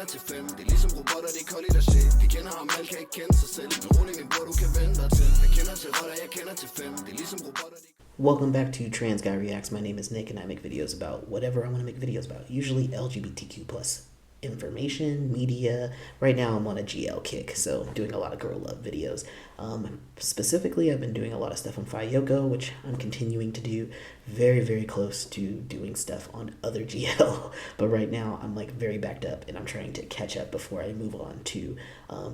kender til 5. Det er ligesom robotter, det er collegiate shit. De kender ham, alle kan ikke kende sig selv. Men rolig min bror, du kan vende dig til. Jeg kender til rotter, jeg kender til 5. Det er ligesom robotter, de... Welcome back to TransGuyReacts. My name is Nik and I make videos about whatever I want to make videos about. Usually LGBTQ plus information, media. Right now I'm on a GL kick, so doing a lot of girl love videos. Specifically, I've been doing a lot of stuff on Faye Yoko, which I'm continuing to do. Very, very close to doing stuff on other GL, but right now I'm like very backed up and I'm trying to catch up before I move on to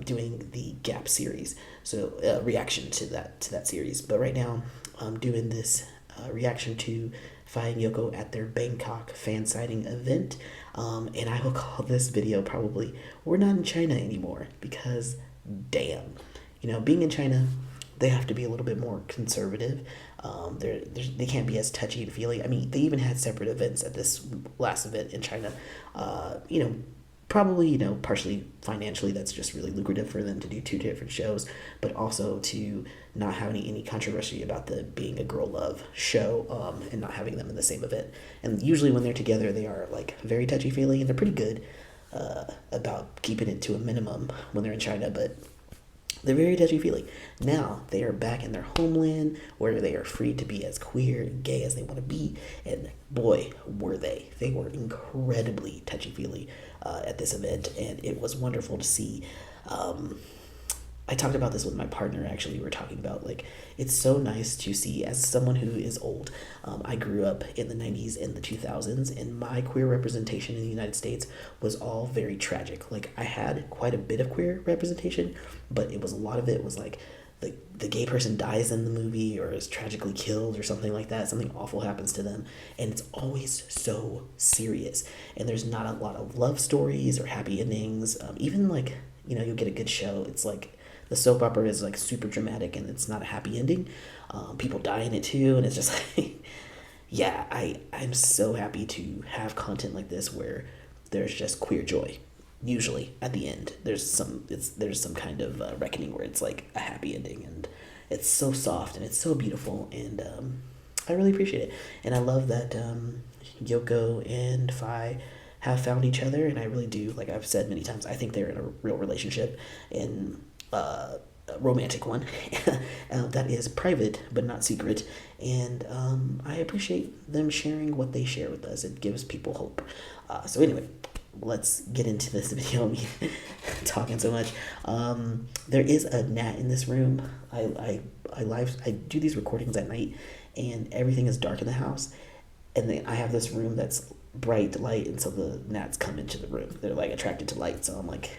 doing the Gap series. So reaction to that series. But right now I'm doing this reaction to Faye Yoko at their Bangkok fan sighting event. And I will call this video probably "We're Not in China Anymore," because damn, you know, being in China, they have to be a little bit more conservative. They can't be as touchy and feely. I mean, they even had separate events at this last event in China. You know, probably, you know, partially financially, that's just really lucrative for them to do two different shows, but also to not have any controversy about the being a girl love show, and not having them in the same event. And usually when they're together, they are like very touchy-feely, and they're pretty good about keeping it to a minimum when they're in China, but they're very touchy-feely. Now they are back in their homeland where they are free to be as queer and gay as they want to be, and boy, were they. They were incredibly touchy-feely at this event, and it was wonderful to see. I talked about this with my partner, actually. We were talking about, like, it's so nice to see, as someone who is old, I grew up in the 90s and the 2000s, and my queer representation in the United States was all very tragic. Like, I had quite a bit of queer representation, but it was a lot of it was like the gay person dies in the movie or is tragically killed or something like that. Something awful happens to them, and it's always so serious. And there's not a lot of love stories or happy endings. Even, like, you know, you'll get a good show. It's like the soap opera is like super dramatic and it's not a happy ending. People die in it too, and it's just like, yeah, I'm so happy to have content like this where there's just queer joy. Usually at the end there's some kind of reckoning where it's like a happy ending, and it's so soft and it's so beautiful, and I really appreciate it. And I love that Yoko and Faye have found each other, and I really do, like I've said many times, I think they're in a real relationship, and a romantic one that is private but not secret, and I appreciate them sharing what they share with us. It gives people hope. So anyway, let's get into this video. Me talking so much. There is a gnat in this room. I do these recordings at night, and everything is dark in the house, and then I have this room that's bright light, and so the gnats come into the room. They're like attracted to light, so I'm like,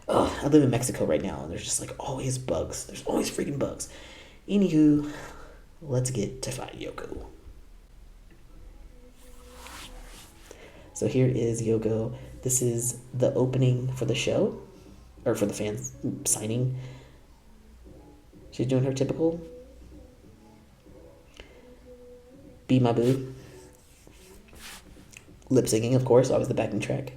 oh, I live in Mexico right now, and there's just like always bugs. There's always freaking bugs. Anywho, let's get to Faye Yoko. So here is Yoko. This is the opening for the show, or for the fans signing. She's doing her typical Be My Boo. Lip singing, of course, always the backing track.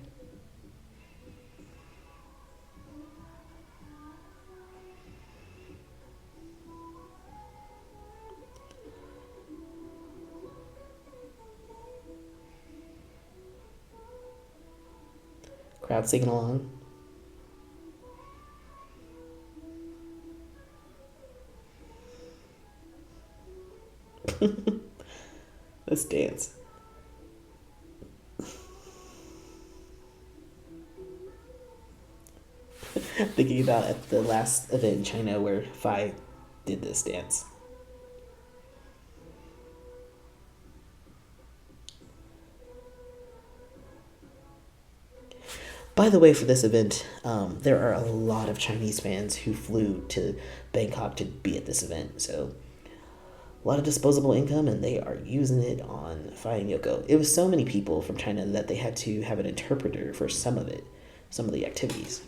Crowd singing along. Let's dance. Thinking about at the last event in China where Faye did this dance. By the way, for this event, there are a lot of Chinese fans who flew to Bangkok to be at this event, so a lot of disposable income, and they are using it on Faye and Yoko. It was so many people from China that they had to have an interpreter for some of it, some of the activities.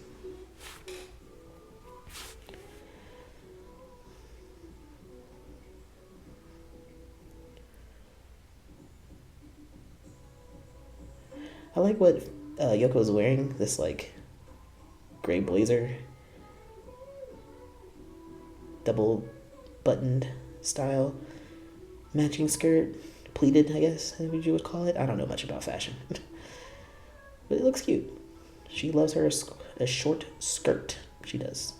I like what Yoko is wearing, this like gray blazer, double buttoned style, matching skirt, pleated, I guess you would call it. I don't know much about fashion, but it looks cute. She loves her a short skirt. She does.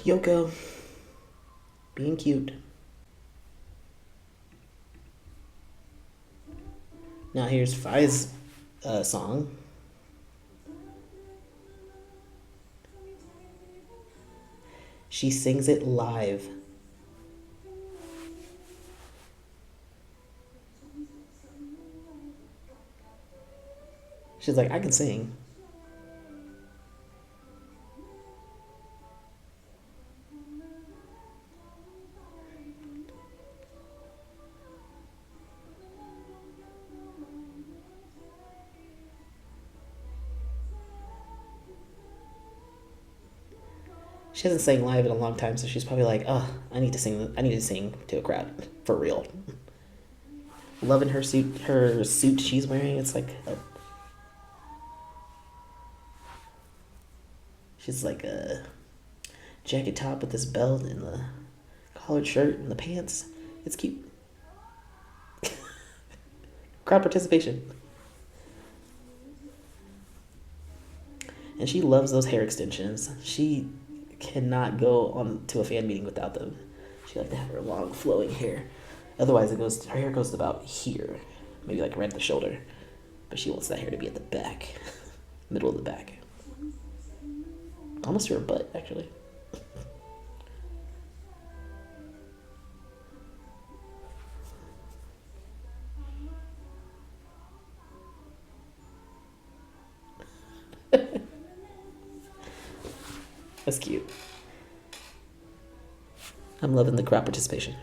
Yoko, being cute. Now here's Faye's song. She sings it live. She's like, I can sing. She hasn't sang live in a long time, so she's probably like, oh, I need to sing. I need to sing to a crowd for real. Loving her suit. Her suit she's wearing. It's like she's like a jacket top with this belt and the collared shirt and the pants. It's cute. Crowd participation. And she loves those hair extensions. She cannot go on to a fan meeting without them. She likes to have her long flowing hair. Otherwise, her hair goes about here, maybe like right at the shoulder. But she wants that hair to be at the back, middle of the back, almost to her butt, actually. That's cute. I'm loving the crowd participation.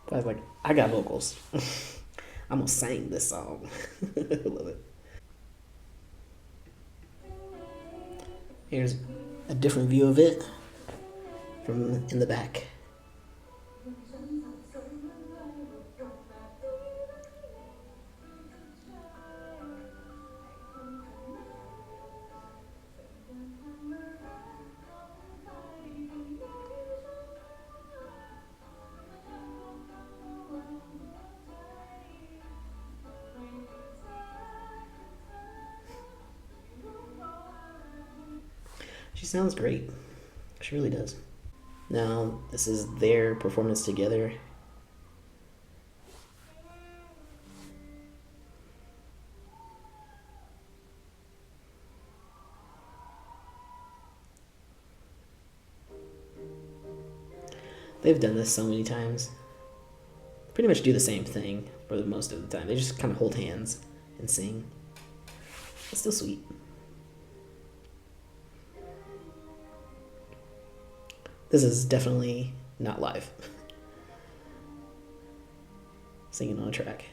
I was like, I got vocals. I'm gonna sing this song. I love it. Here's a different view of it from in the back. sounds great. She really does. Now, this is their performance together. They've done this so many times. Pretty much do the same thing for most of the time. They just kind of hold hands and sing. It's still sweet. This is definitely not live. Singing on a track.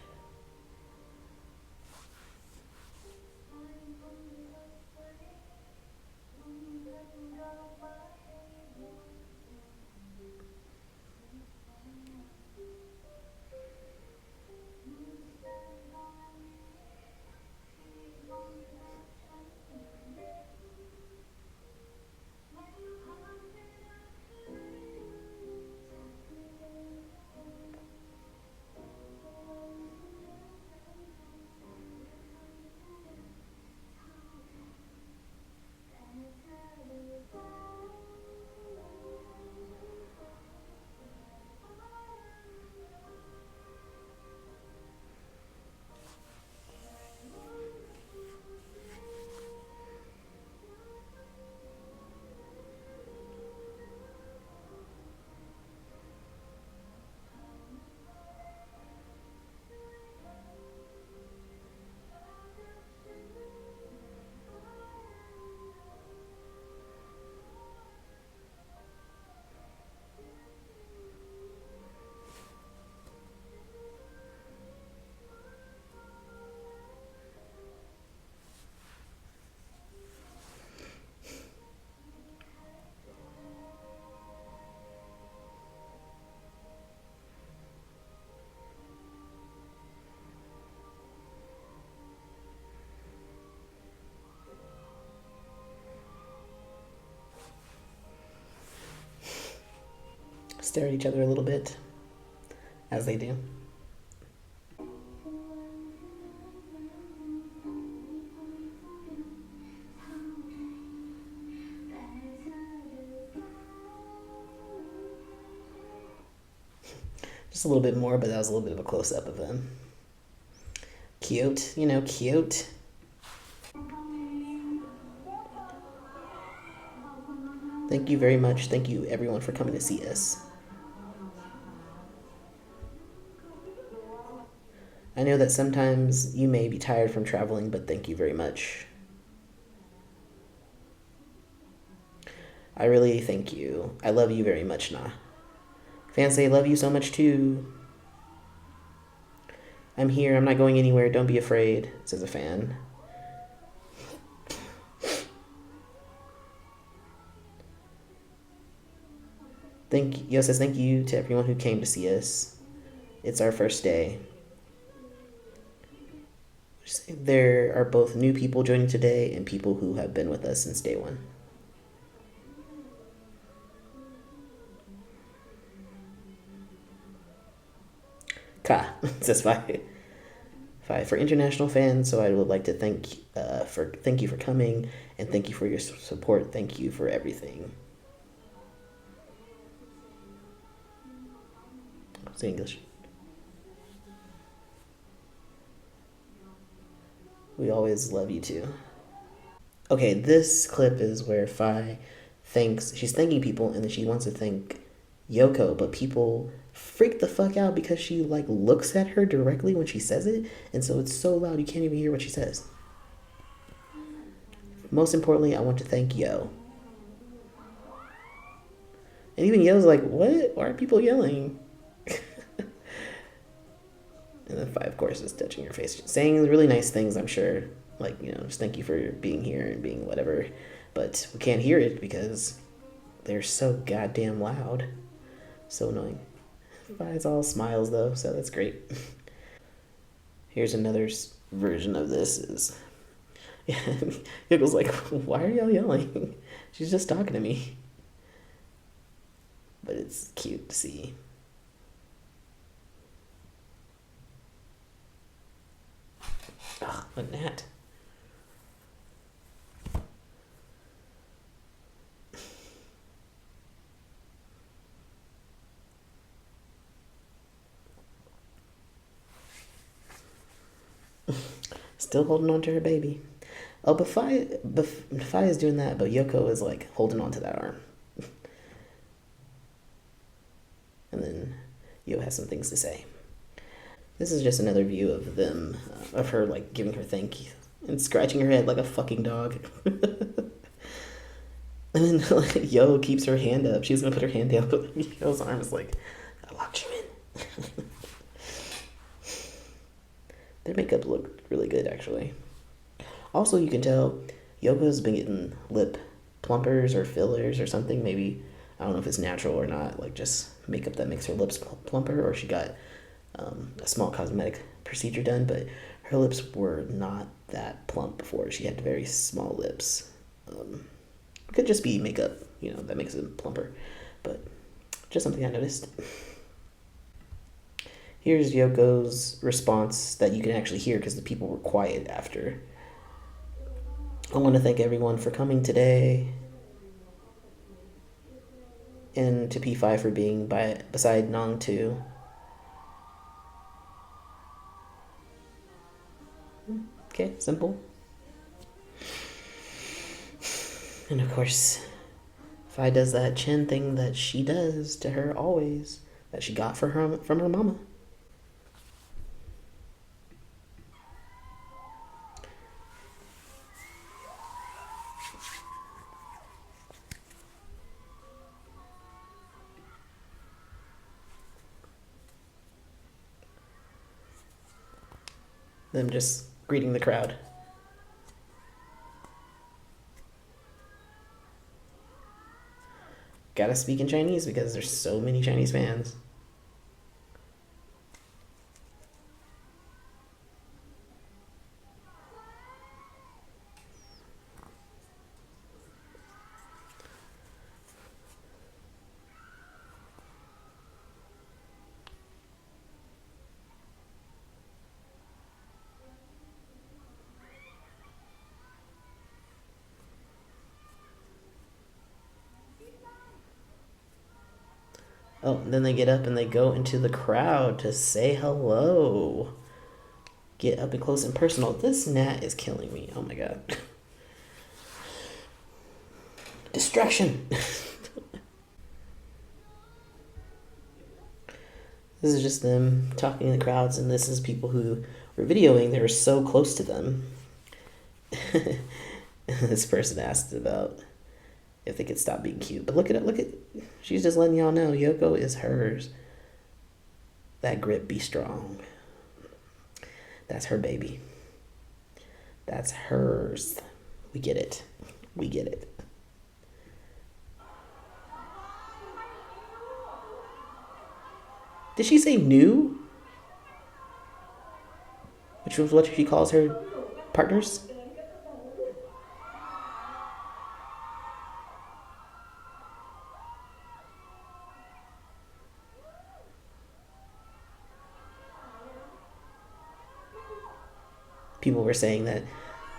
Stare at each other a little bit, as they do. Just a little bit more, but that was a little bit of a close-up of them. Cute, you know, cute. Thank you very much. Thank you, everyone, for coming to see us. I know that sometimes you may be tired from traveling, but thank you very much. I really thank you. I love you very much, nah. Fans say love you so much too. I'm here. I'm not going anywhere. Don't be afraid, says a fan. Yo says thank you to everyone who came to see us. It's our first day. There are both new people joining today and people who have been with us since day one. Ka, says Faye. For international fans, so I would like to thank you for coming and thank you for your support. Thank you for everything. Say English. We always love you too. Okay, this clip is where Faye she's thanking people and then she wants to thank Yoko, but people freak the fuck out because she like looks at her directly when she says it, and so it's so loud you can't even hear what she says. Most importantly, I want to thank Yo. And even Yo's like, what? Why are people yelling? And then Faye, of course, is touching her face, saying really nice things, I'm sure. Like, you know, just thank you for being here and being whatever. But we can't hear it because they're so goddamn loud. So annoying. Faye's all smiles, though, so that's great. Here's another version of this. It was like, why are y'all yelling? She's just talking to me. But it's cute to see. Ugh, a gnat. Still holding on to her baby. Oh, but Faye is doing that, but Yoko is like holding on to that arm. And then Yo has some things to say. This is just another view of them, of her like giving her thank you and scratching her head like a fucking dog. And then like, Yo keeps her hand up. She's gonna put her hand down, but Yo's arm is like, I locked you in. Their makeup looked really good, actually. Also, you can tell Yoko's been getting lip plumpers or fillers or something. Maybe, I don't know if it's natural or not, like just makeup that makes her lips plumper, or she got a small cosmetic procedure done, but her lips were not that plump before. She had very small lips. It could just be makeup, that makes them plumper, but just something I noticed. Here's Yoko's response that you can actually hear because the people were quiet after. I want to thank everyone for coming today, and to P5 for being beside Nong too. Okay, simple. And of course, Faye does that chin thing that she does to her always, that she got from her mama. Them just greeting the crowd. Gotta speak in Chinese because there's so many Chinese fans. Oh, and then they get up and they go into the crowd to say hello. Get up and close and personal. This gnat is killing me. Oh my god. Distraction. This is just them talking in the crowds, and this is people who were videoing. They were so close to them. This person asked about if they could stop being cute. But look at it, she's just letting y'all know Yoko is hers. That grip be strong. That's her baby. That's hers. We get it. We get it. Did she say new? Which was what she calls her partners? People were saying that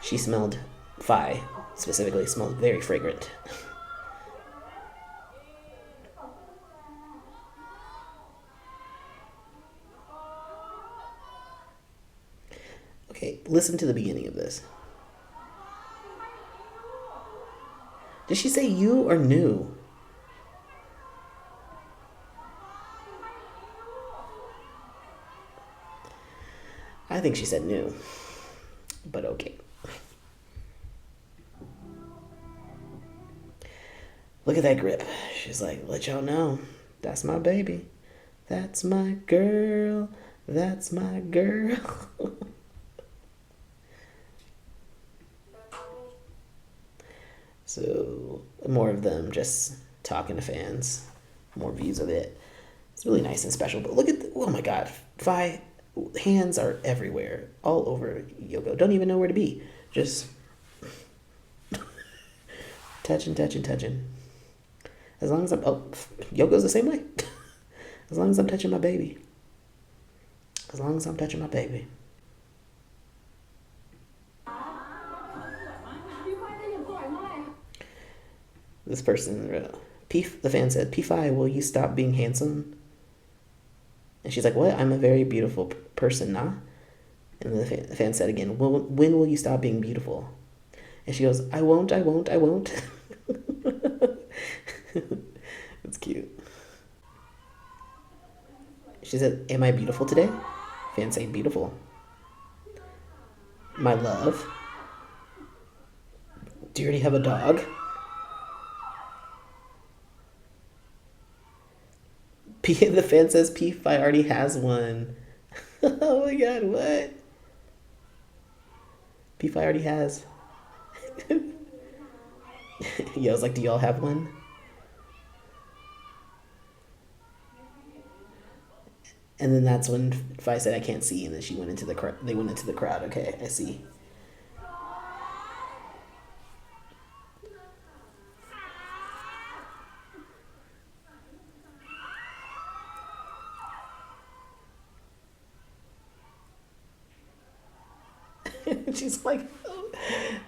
she smelled, Faye specifically, smelled very fragrant. Okay, listen to the beginning of this. Did she say you or new? I think she said new. But okay. Look at that grip. She's like, let y'all know, that's my baby. That's my girl. That's my girl. So, more of them just talking to fans. More views of it. It's really nice and special. But look at, oh my god, Faye. Hands are everywhere, all over Yoko. Don't even know where to be. Just touching. As long as I'm, Yoko's the same way. As long as I'm touching my baby. As long as I'm touching my baby. This person, the fan said, P5, will you stop being handsome? And she's like, what? I'm a very beautiful person, nah? And then the fan said again, well, when will you stop being beautiful? And she goes, I won't, I won't, I won't. It's cute. She said, am I beautiful today? Fan saying beautiful. My love. Do you already have a dog? The fan says P5 already has one. Oh my god, what? P5 already has. Yeah, I was like, do y'all have one? And then that's when Faye said, I can't see, and then she went into the crowd. They went into the crowd. Okay, I see. She's like, oh,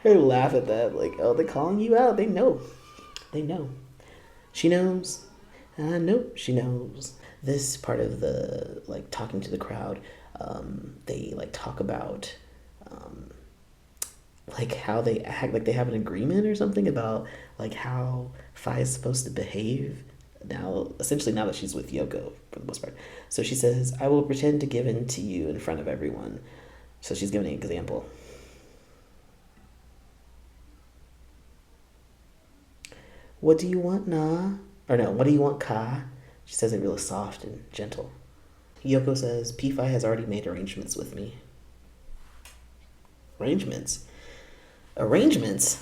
her laugh at that, like, oh, they're calling you out. They know. They know. She knows. Nope, she knows. This part of the, like, talking to the crowd, they, like, talk about, like, how they act, like, they have an agreement or something about, like, how Faye is supposed to behave now, essentially now that she's with Yoko, for the most part. So she says, I will pretend to give in to you in front of everyone. So she's giving an example. What do you want, Na? Or no, what do you want, Ka? She says it really soft and gentle. Yoko says, P5 has already made arrangements with me. Arrangements? Arrangements?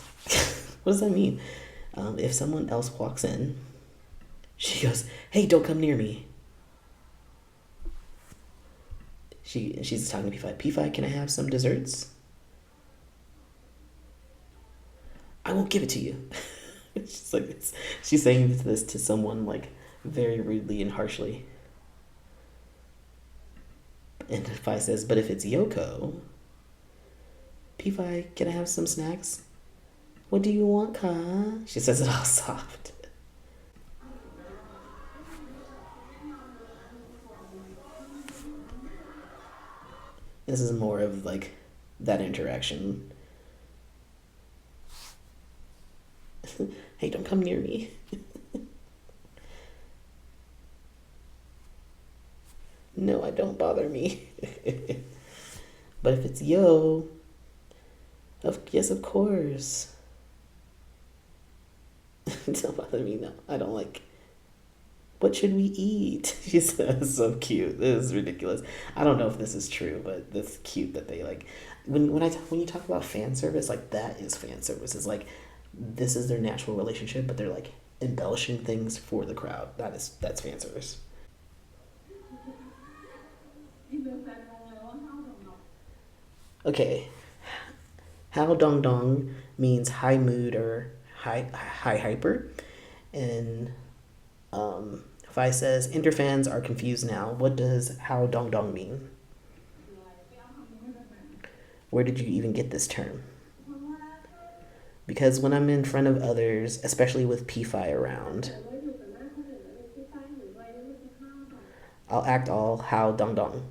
What does that mean? If someone else walks in, she goes, hey, don't come near me. She's talking to P5. P5, can I have some desserts? I won't give it to you. She's like, she's saying this to someone like very rudely and harshly. And Faye says, but if it's Yoko, P5, can I have some snacks? What do you want, Ka? She says it all soft. This is more of like that interaction. Hey, don't come near me. No, don't bother me. But if it's Yo, yes, of course. Don't bother me, no. I don't like. What should we eat? She says, so cute. This is ridiculous. I don't know if this is true, but it's cute that they like when you talk about fan service, like that is fan service. It's like this is their natural relationship, but they're like embellishing things for the crowd. That's fan service. Okay. How dong dong means high mood or high hyper. And Faye says, interfans are confused now. What does how dong dong mean? Where did you even get this term? Because when I'm in front of others, especially with P5 around, I'll act all how dong dong.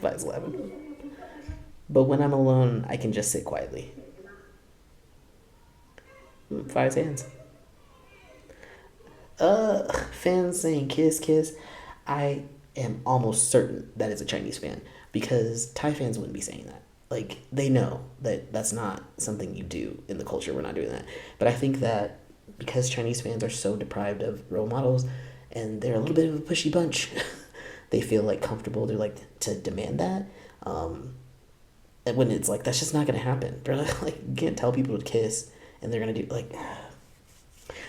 Faye's laughing. But when I'm alone, I can just sit quietly. Faye's hands. Fans saying kiss, kiss. I am almost certain that is a Chinese fan because Thai fans wouldn't be saying that. Like, they know that that's not something you do in the culture. We're not doing that. But I think that because Chinese fans are so deprived of role models and they're a little bit of a pushy bunch, they feel like comfortable. They're like to demand that. And when it's like, that's just not going to happen. They're like, you can't tell people to kiss and they're going to do like,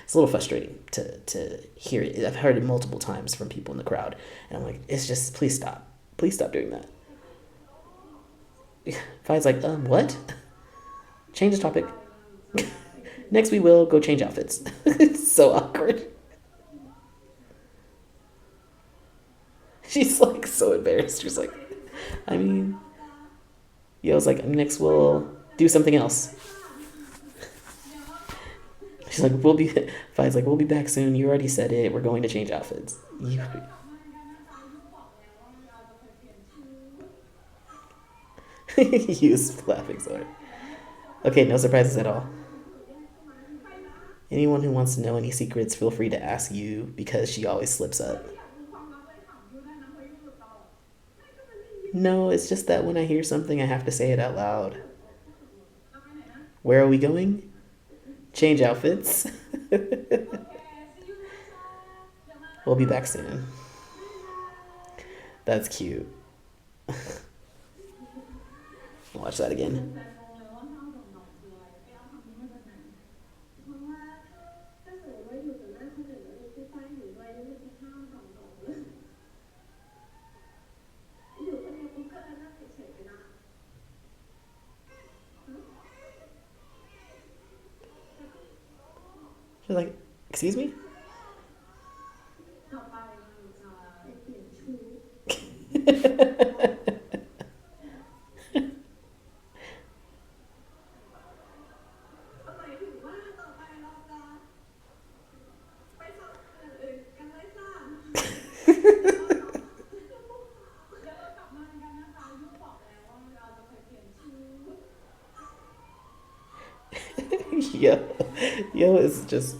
it's a little frustrating to hear it. I've heard it multiple times from people in the crowd. And I'm like, it's just, please stop. Please stop doing that. Faye's like, what? Change the topic. Next we will go change outfits. It's so awkward. She's like so embarrassed. She's like, I mean, Yo's like, next we'll do something else. She's like, Faye's like, we'll be back soon. You already said it. We're going to change outfits. Use laughing so hard. Okay, no surprises at all. Anyone who wants to know any secrets, feel free to ask you because she always slips up. No, it's just that when I hear something, I have to say it out loud. Where are we going? Change outfits. We'll be back soon. That's cute. Watch that again. She's like, excuse me? Yo, yo is just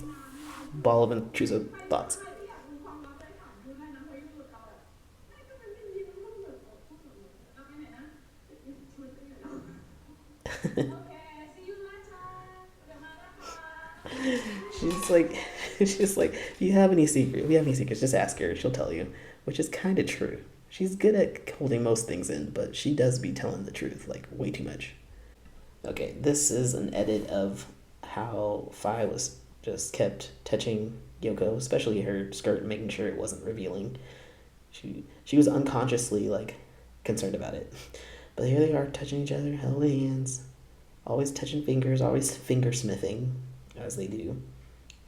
ball of intrusive thoughts. She's like, she's like, if you have any secrets, just ask her. She'll tell you, which is kind of true. She's good at holding most things in, but she does be telling the truth, like way too much. Okay, this is an edit of how Faye was just kept touching Yoko, especially her skirt, making sure it wasn't revealing. She was unconsciously like concerned about it. But here they are touching each other, holding hands, always touching fingers, always finger smithing, as they do.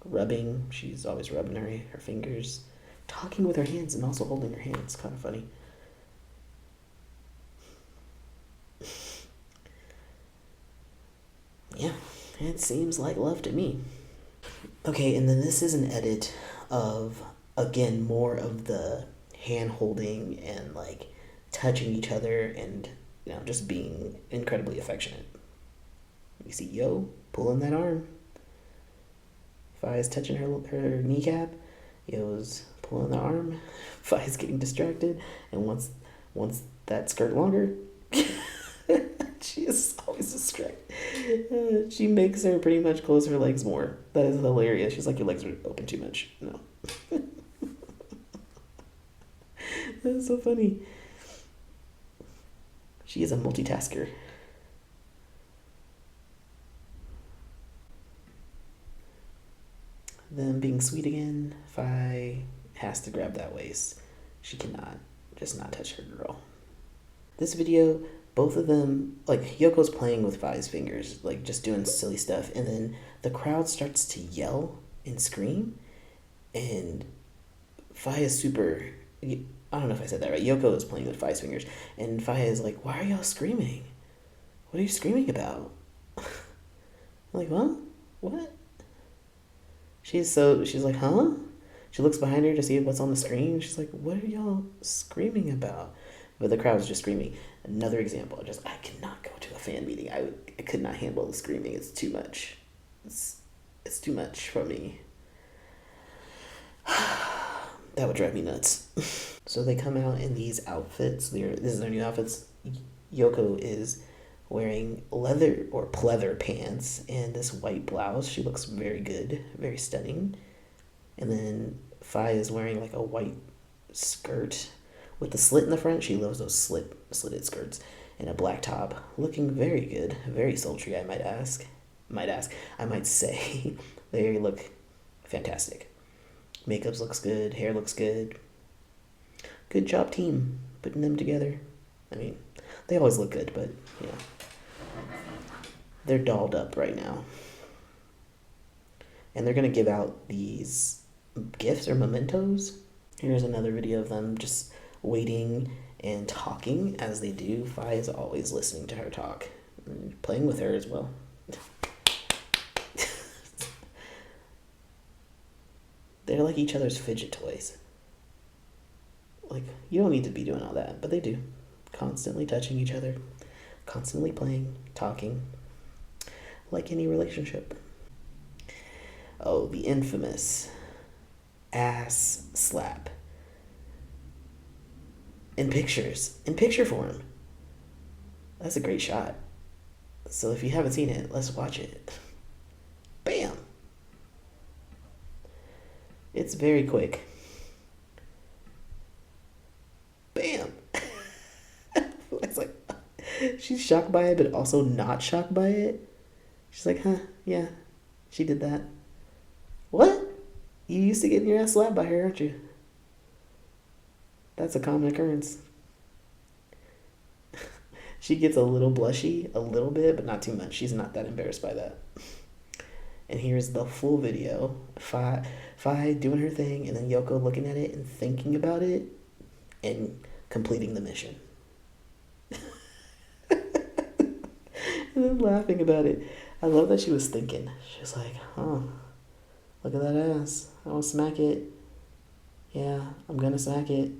Rubbing, she's always rubbing her fingers, talking with her hands and also holding her hands. Kind of funny. Yeah, it seems like love to me. Okay, and then this is an edit of, again, more of the hand holding and like touching each other and, you know, just being incredibly affectionate. You see Yo pulling that arm. Faye's touching her kneecap. Yo's pulling the arm. Faye's getting distracted, and once that skirt longer, she is always distracted. She makes her pretty much close her legs more. That is hilarious. She's like, your legs are open too much. No. That is so funny. She is a multitasker. Them being sweet again, Faye has to grab that waist. She cannot just not touch her girl. This video, both of them, like Yoko's playing with Faye's fingers, like just doing silly stuff, and then the crowd starts to yell and scream, and Faye is super, I don't know if I said that right, Yoko is playing with Faye's fingers, and Faye is like, why are y'all screaming? What are you screaming about? I'm like, well, what? She's like, huh? She looks behind her to see what's on the screen. She's like, what are y'all screaming about? But the crowd's just screaming. Another example, I cannot go to a fan meeting. I could not handle the screaming. It's too much. It's too much for me. That would drive me nuts. So they come out in these outfits. This is their new outfits. Yoko is wearing leather or pleather pants and this white blouse. She looks very good, very stunning. And then Faye is wearing like a white skirt with the slit in the front. She loves those slitted skirts, and a black top, looking very good, very sultry. I might say. They look fantastic. Makeup looks good, hair looks good. Good job, team, putting them together. I mean, they always look good, but yeah. They're dolled up right now. And they're going to give out these gifts or mementos. Here's another video of them just waiting and talking as they do. Faye is always listening to her talk. And playing with her as well. They're like each other's fidget toys. Like, you don't need to be doing all that, but they do. Constantly touching each other. constantly playing, talking, like any relationship. Oh, the infamous ass slap. In picture form. That's a great shot. So if you haven't seen it, let's watch it. Bam! It's very quick. Bam! It's like, she's shocked by it, but also not shocked by it. She's like, huh, yeah, she did that. What? You used to get your ass slapped by her, aren't you? That's a common occurrence. She gets a little blushy, a little bit, but not too much. She's not that embarrassed by that. And here's the full video. Faye doing her thing, and then Yoko looking at it and thinking about it and completing the mission. And then laughing about it. I love that she was thinking. She's like, huh, look at that ass. I want to smack it. Yeah, I'm going to smack it.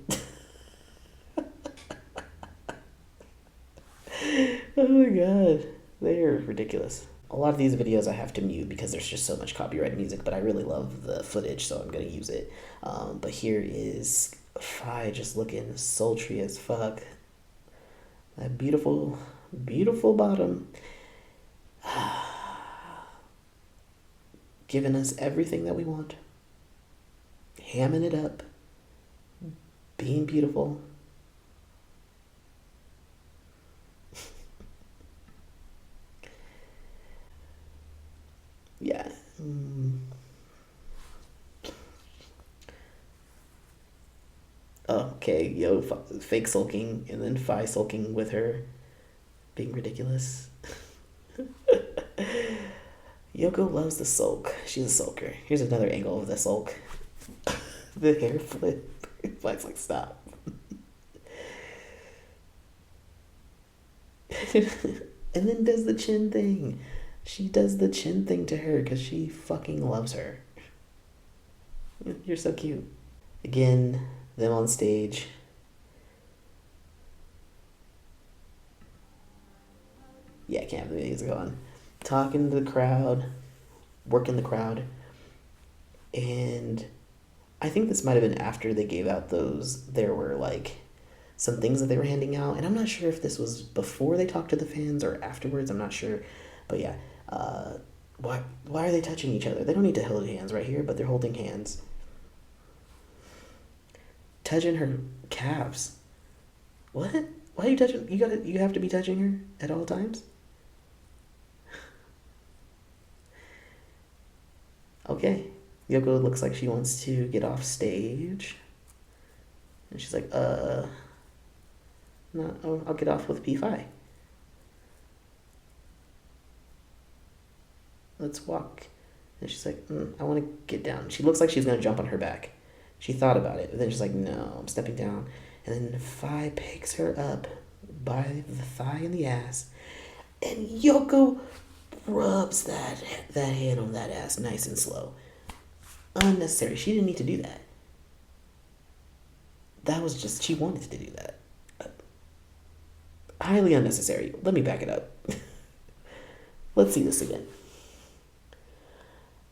Oh my god. They're ridiculous. A lot of these videos I have to mute because there's just so much copyrighted music, but I really love the footage, so I'm going to use it. But here is Faye just looking sultry as fuck. That beautiful, beautiful bottom. Giving us everything that we want. Hamming it up. Being beautiful. Yeah. Okay, yo, fake sulking, and then Faye sulking with her, being ridiculous. Yoko loves the sulk. She's a sulker. Here's another angle of the sulk. The hair flip. Faye's like, stop. And then does the chin thing. She does the chin thing to her because she fucking loves her. You're so cute. Again, them on stage. Yeah, I can't have the music on. Talking to the crowd, working the crowd. And I think this might have been after they gave out those, there were like some things that they were handing out. And I'm not sure if this was before they talked to the fans or afterwards. I'm not sure. But yeah, why are they touching each other? They don't need to hold hands right here, but they're holding hands. Touching her calves. What? Why are you touching? You have to be touching her at all times? Okay. Yoko looks like she wants to get off stage. And she's like, no, I'll get off with P5. Let's walk. And she's like, I want to get down. She looks like she's going to jump on her back. She thought about it, but then she's like, no, I'm stepping down. And then Faye picks her up by the thigh and the ass. And Yoko rubs that hand on that ass nice and slow. Unnecessary. She didn't need to do that. That was just, she wanted to do that. Highly unnecessary. Let me back it up. Let's see this again.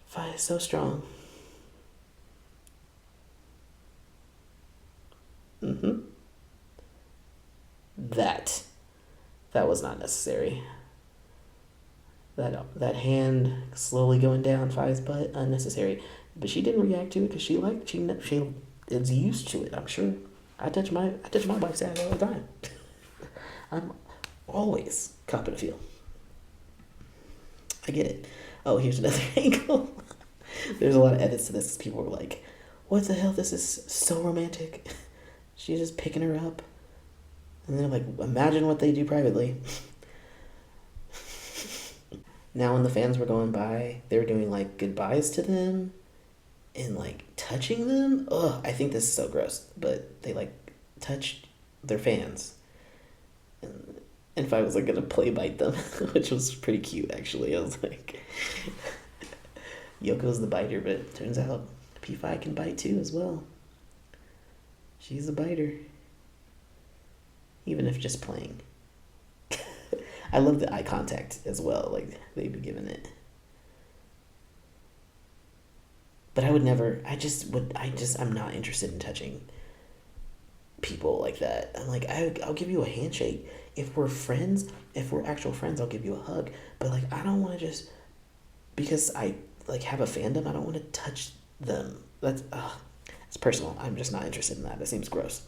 Faye is so strong. That was not necessary. That hand slowly going down Faye's butt, unnecessary. But she didn't react to it because she is used to it. I'm sure. I touch my wife's ass all the time. I'm always copping a feel. I get it. Oh, here's another angle. There's a lot of edits to this. People were like, "What the hell? This is so romantic." She's just picking her up. And then I'm like, imagine what they do privately. Now when the fans were going by, they were doing like goodbyes to them and like touching them. Ugh, I think this is so gross. But they like touched their fans. And Faye was like gonna play bite them, which was pretty cute actually. I was like, Yoko's the biter, but it turns out P5 can bite too as well. She's a biter. Even if just playing. I love the eye contact as well. Like they'd be giving it. But I would never. I'm not interested in touching people like that. I'm like, I'll give you a handshake. If we're friends, if we're actual friends, I'll give you a hug. But like, I don't want to just, because I like have a fandom, I don't want to touch them. It's personal. I'm just not interested in that. It seems gross.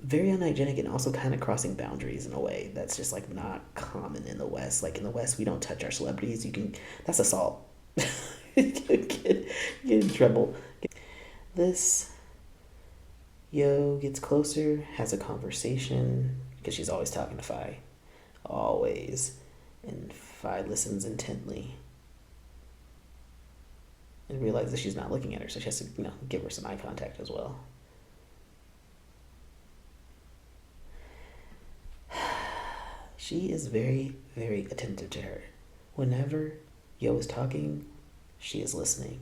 Very unhygienic and also kind of crossing boundaries in a way that's just like not common in the West. Like in the West, we don't touch our celebrities. That's assault. you get in trouble. This Yo gets closer, has a conversation, because she's always talking to Faye. Always. And Faye listens intently. And realizes she's not looking at her, so she has to, give her some eye contact as well. She is very, very attentive to her. Whenever Yo is talking, she is listening.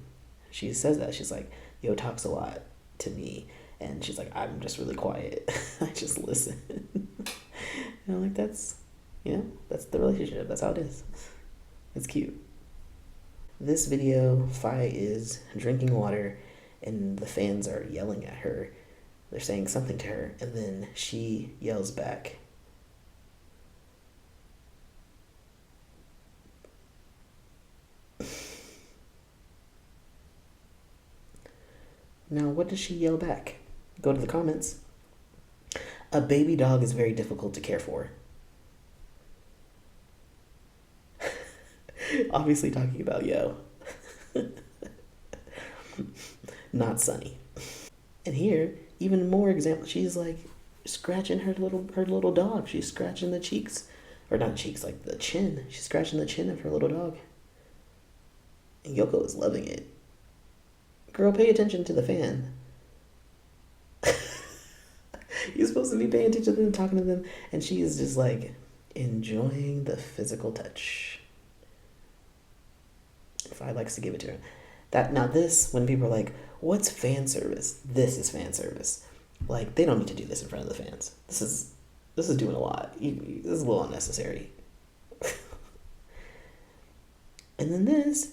She says that. She's like, Yo talks a lot to me. And she's like, I'm just really quiet. I just listen. And I'm like, that's the relationship. That's how it is. It's cute. This video, Faye is drinking water and the fans are yelling at her. They're saying something to her and then she yells back. Now, what does she yell back? Go to the comments. A baby dog is very difficult to care for. Obviously talking about Yo. Not Sunny. And here, even more example. She's like scratching her little dog. She's scratching the cheeks. Or not cheeks, like the chin. She's scratching the chin of her little dog. And Yoko is loving it. Girl, pay attention to the fan. You're supposed to be paying attention to them, talking to them, and she is just like enjoying the physical touch. If I likes to give it to her. This, when people are like, what's fan service? This is fan service. Like, they don't need to do this in front of the fans. This is doing a lot. This is a little unnecessary. And then this,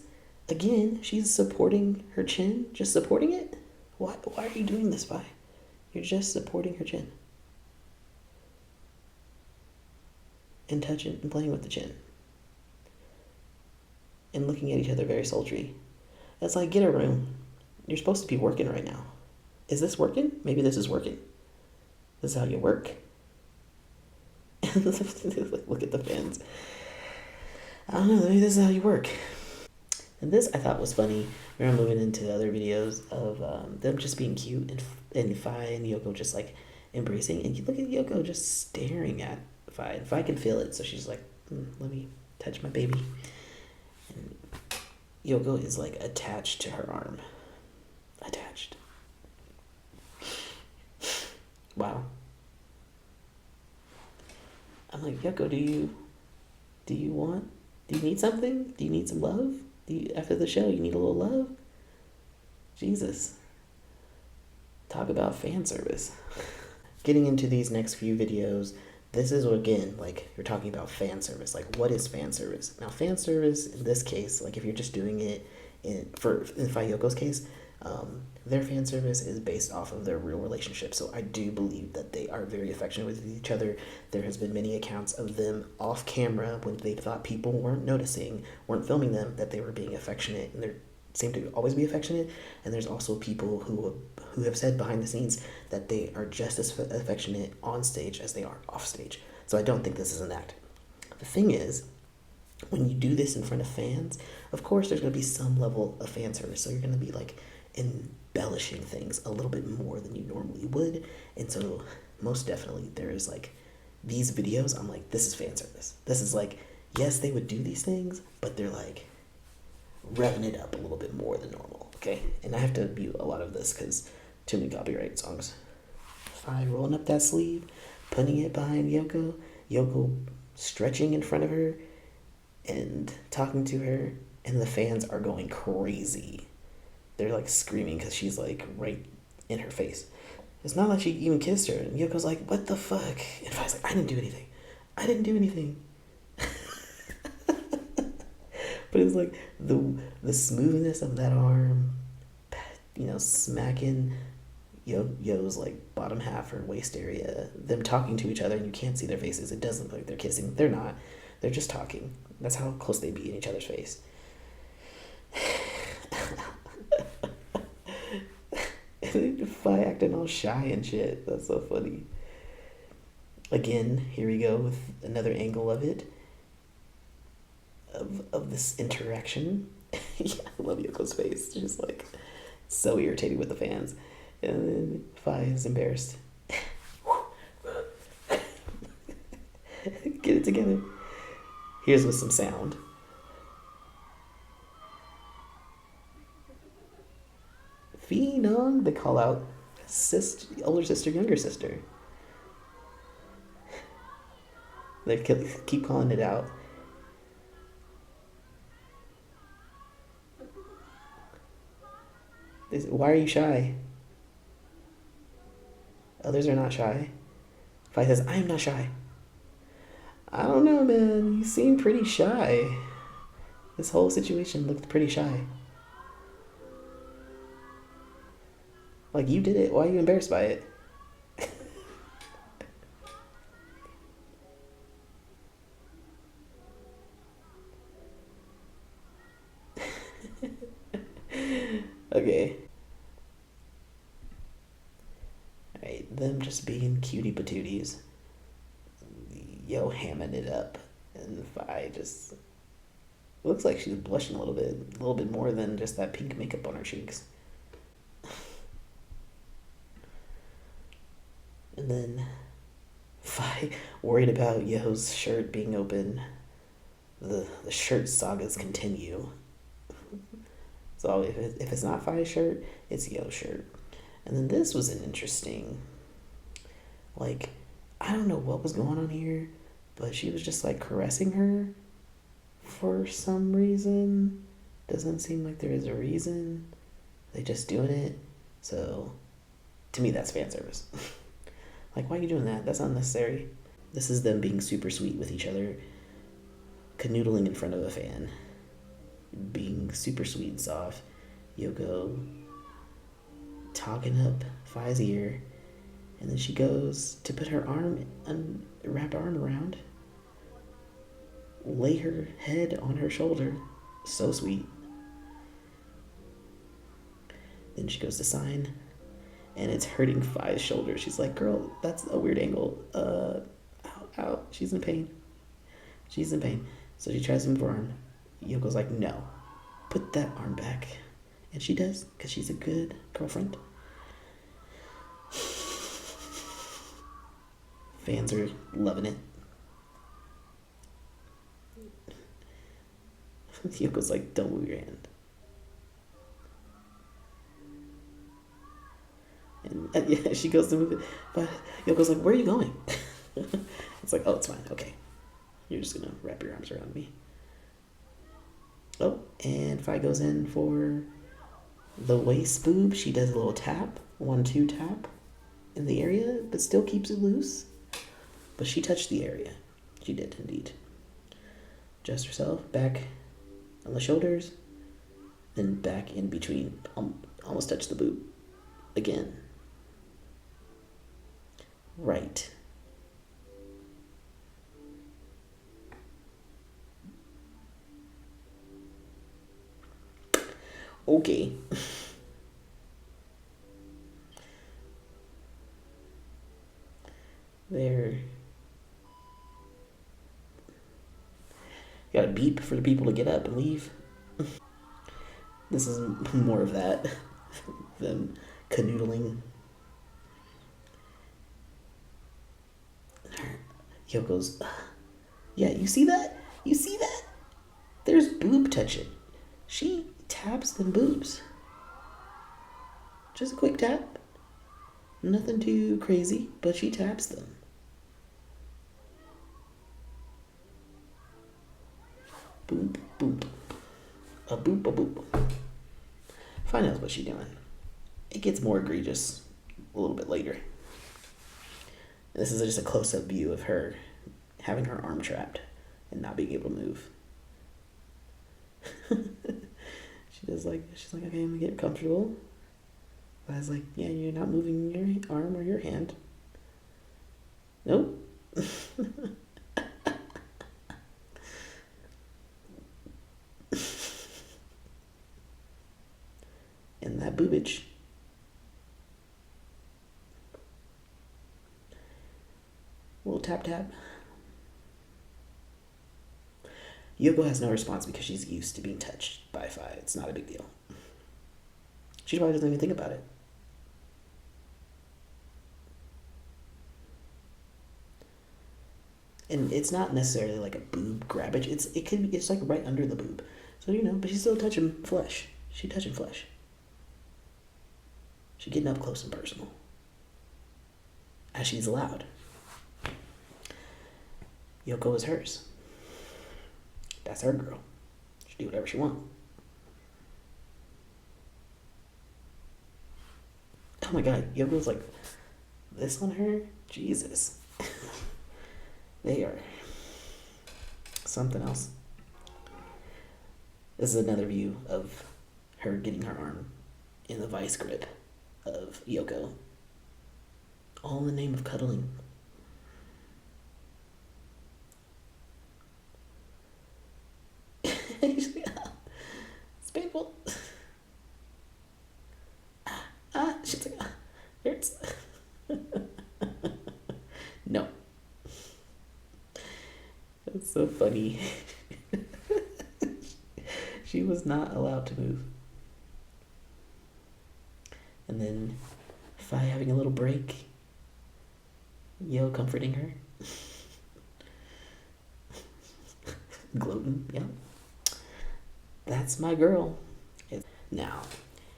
again, she's supporting her chin, just supporting it. Why are you doing this, Faye? You're just supporting her chin. And touching and playing with the chin. And looking at each other very sultry. It's like, get a room. You're supposed to be working right now. Is this working? Maybe this is working. This is how you work. Look at the fans. I don't know, maybe this is how you work. And this I thought was funny. We're moving into other videos of them just being cute and Faye and Yoko just like embracing. And you look at Yoko just staring at Faye. And Faye can feel it, so she's like, let me touch my baby. And Yoko is like attached to her arm. Attached. Wow. I'm like, Yoko, do you need something? Do you need some love? After the show, you need a little love? Jesus. Talk about fan service. Getting into these next few videos, this is, again, like, you're talking about fan service. Like, what is fan service? Now, fan service, in this case, like, if you're just doing it in Faye Yoko's case, their fan service is based off of their real relationship. So I do believe that they are very affectionate with each other. There has been many accounts of them off camera when they thought people weren't noticing, weren't filming them, that they were being affectionate, and they seem to always be affectionate. And there's also people who have said behind the scenes that they are just as affectionate on stage as they are off stage. So I don't think this is an act. The thing is, when you do this in front of fans, of course there's going to be some level of fan service. So you're going to be like embellishing things a little bit more than you normally would. And so most definitely there is like these videos, I'm like, this is fan service. This is like, yes, they would do these things, but they're like revving it up a little bit more than normal. Okay. And I have to mute a lot of this because too many copyright songs. Faye rolling up that sleeve, putting it behind Yoko stretching in front of her and talking to her, and the fans are going crazy. They're like screaming because she's like right in her face. It's not like she even kissed her. And Yoko's like, what the fuck? And Faye's like, I didn't do anything. But it's like the smoothness of that arm, smacking Yo's like bottom half or waist area, them talking to each other and you can't see their faces. It doesn't look like they're kissing. They're not. They're just talking. That's how close they be in each other's face. And then Faye acting all shy and shit. That's so funny. Again, here we go with another angle of it. Of this interaction. Yeah, I love Yoko's face. Just like so irritated with the fans. And then Faye is embarrassed. Get it together. Here's with some sound. Phenom, they call out older sister, younger sister. They keep calling it out. They say, why are you shy? Others are not shy. Faye says, I am not shy. I don't know, man. You seem pretty shy. This whole situation looked pretty shy. Like, you did it. Why are you embarrassed by it? Okay. Alright, them just being cutie patooties. Yo hamming it up. And Faye just looks like she's blushing a little bit more than just that pink makeup on her cheeks. And then Faye worried about Yo's shirt being open. The shirt sagas continue. So if it's not Faye's shirt, it's Yo's shirt. And then this was an interesting, like, I don't know what was going on here, but she was just like caressing her for some reason. Doesn't seem like there is a reason. They just doing it. So to me, that's fan service. Like, why are you doing that? That's unnecessary. This is them being super sweet with each other, canoodling in front of a fan, being super sweet and soft. Yoko talking up Faye's ear, and then she goes to put her wrapped arm around, lay her head on her shoulder. So sweet. Then she goes to sign, and it's hurting Faye's shoulder. She's like, girl, that's a weird angle. Ow. She's in pain. So she tries to move her arm. Yoko's like, no, put that arm back. And she does, because she's a good girlfriend. Fans are loving it. Yoko's like, don't move your hand. And yeah, she goes to move it, but Yoko's like, where are you going? It's like, oh, it's fine. Okay. You're just going to wrap your arms around me. Oh, and Faye goes in for the waist boob. She does a little tap, 1-2 tap in the area, but still keeps it loose. But she touched the area. She did indeed. Adjust herself, back on the shoulders, then back in between. Almost touch the boob. Again. Right. Okay. There. You gotta beep for the people to get up and leave. This is more of that. Them canoodling. Yoko's, yeah, you see that? There's boob touching. She taps them boobs. Just a quick tap. Nothing too crazy, but she taps them. Boop, boop. A boop, a boop. Faye knows what she's doing. It gets more egregious a little bit later. This is just a close-up view of her having her arm trapped and not being able to move. She's like, okay, I'm gonna get comfortable. I was like, yeah, you're not moving your arm or your hand. Nope. And that boobage. Little tap tap. Yoko has no response because she's used to being touched by Faye. It's not a big deal. She probably doesn't even think about it. And it's not necessarily like a boob grabbage. It's like right under the boob. So but she's still touching flesh. She's touching flesh. She's getting up close and personal. As she's allowed. Yoko is hers. That's her girl. She do whatever she wants. Oh my god, Yoko's like this on her? Jesus. They are something else. This is another view of her getting her arm in the vice grip of Yoko. All in the name of cuddling. It's painful. She's like, hurts. No. That's so funny. She was not allowed to move. And then Faye having a little break. Yo comforting her. Gloating, yeah. That's my girl. Now,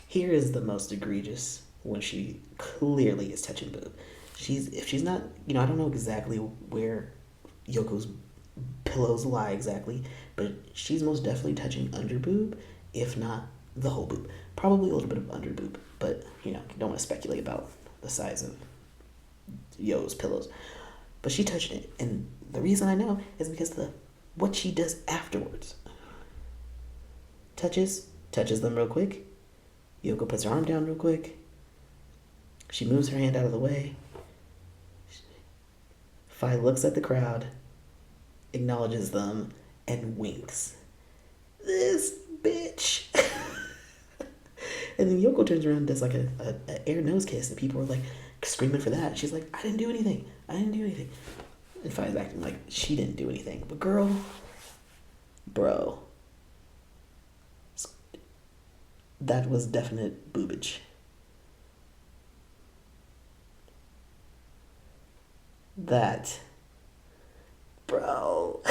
here is the most egregious when she clearly is touching boob. If she's not, I don't know exactly where Yoko's pillows lie exactly, but she's most definitely touching under boob, if not the whole boob. Probably a little bit of under boob, but don't want to speculate about the size of Yo's pillows. But she touched it, and the reason I know is because what she does afterwards. Touches them real quick. Yoko puts her arm down real quick. She moves her hand out of the way. Faye looks at the crowd, acknowledges them, and winks. This bitch. And then Yoko turns around and does like a air nose kiss, and people are like screaming for that. She's like, I didn't do anything. And Faye's acting like she didn't do anything. But girl, bro, that was definite boobage. That, bro.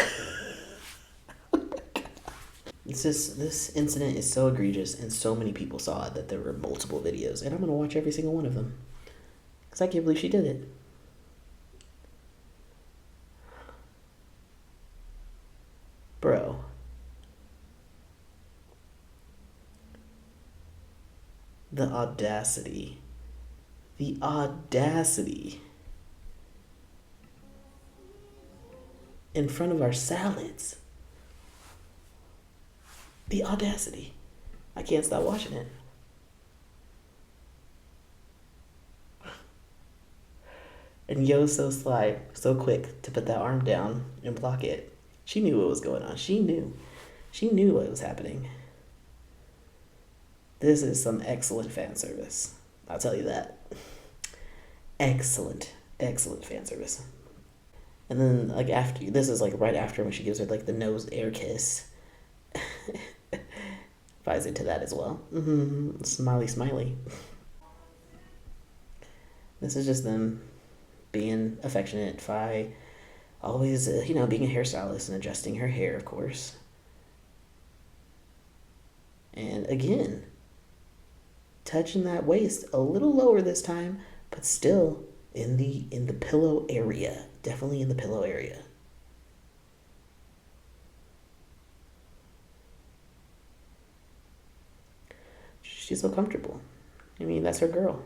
This incident is so egregious, and so many people saw it that there were multiple videos, and I'm gonna watch every single one of them because I can't believe she did it. Bro. The audacity. The audacity. In front of our salads. The audacity. I can't stop watching it. And Yo's so sly, so quick to put that arm down and block it. She knew what was going on. She knew what was happening. This is some excellent fan service. I'll tell you that. Excellent fan service. And then this is right after when she gives her the nose air kiss. Faye's into that as well. Smiley. This is just them being affectionate. Faye always, being a hairstylist and adjusting her hair, of course. And again, touching that waist a little lower this time, but still in the pillow area. Definitely in the pillow area. She's so comfortable. That's her girl.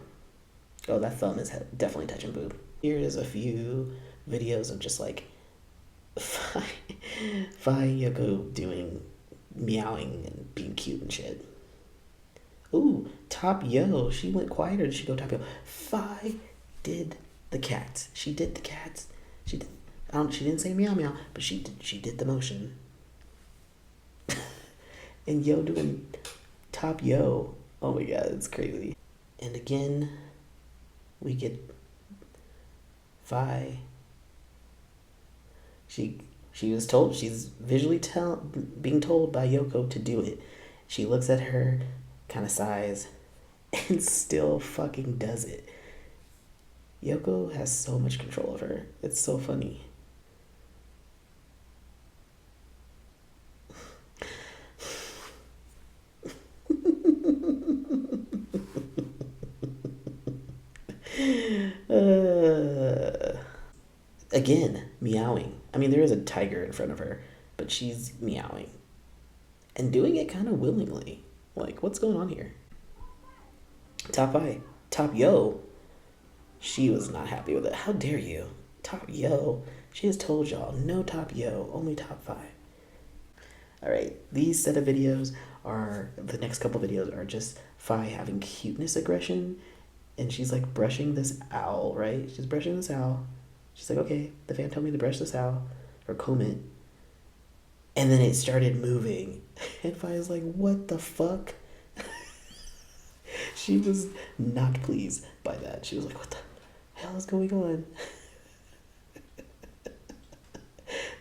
Oh, that thumb is definitely touching boob. Here is a few videos of just Faye Yoko doing meowing and being cute and shit. Ooh, Top Yo. She went quiet, or did she go Top Yo? Faye did the cats. She did the cats. She did. She didn't say meow meow, but she did the motion. And Yo doing Top Yo. Oh my god, it's crazy. And again, we get Faye. She was told, she's visually being told by Yoko to do it. She looks at her, kind of sighs, and still fucking does it. Yoko has so much control of her. It's so funny. Again, meowing. I mean, there is a tiger in front of her, but she's meowing. And doing it kind of willingly. Like, what's going on here? Top Yo. She was not happy with it. How dare you? Top Yo. She has told y'all, no Top Yo, only Top Faye. Alright, these set of videos are, the next couple videos are just Faye having cuteness aggression. And she's like brushing this owl, right? She's brushing this owl. She's like, okay, the fan told me to brush this owl, or comb it. And then it started moving. And Faye's like, what the fuck? She was not pleased by that. She was like, what the hell is going on?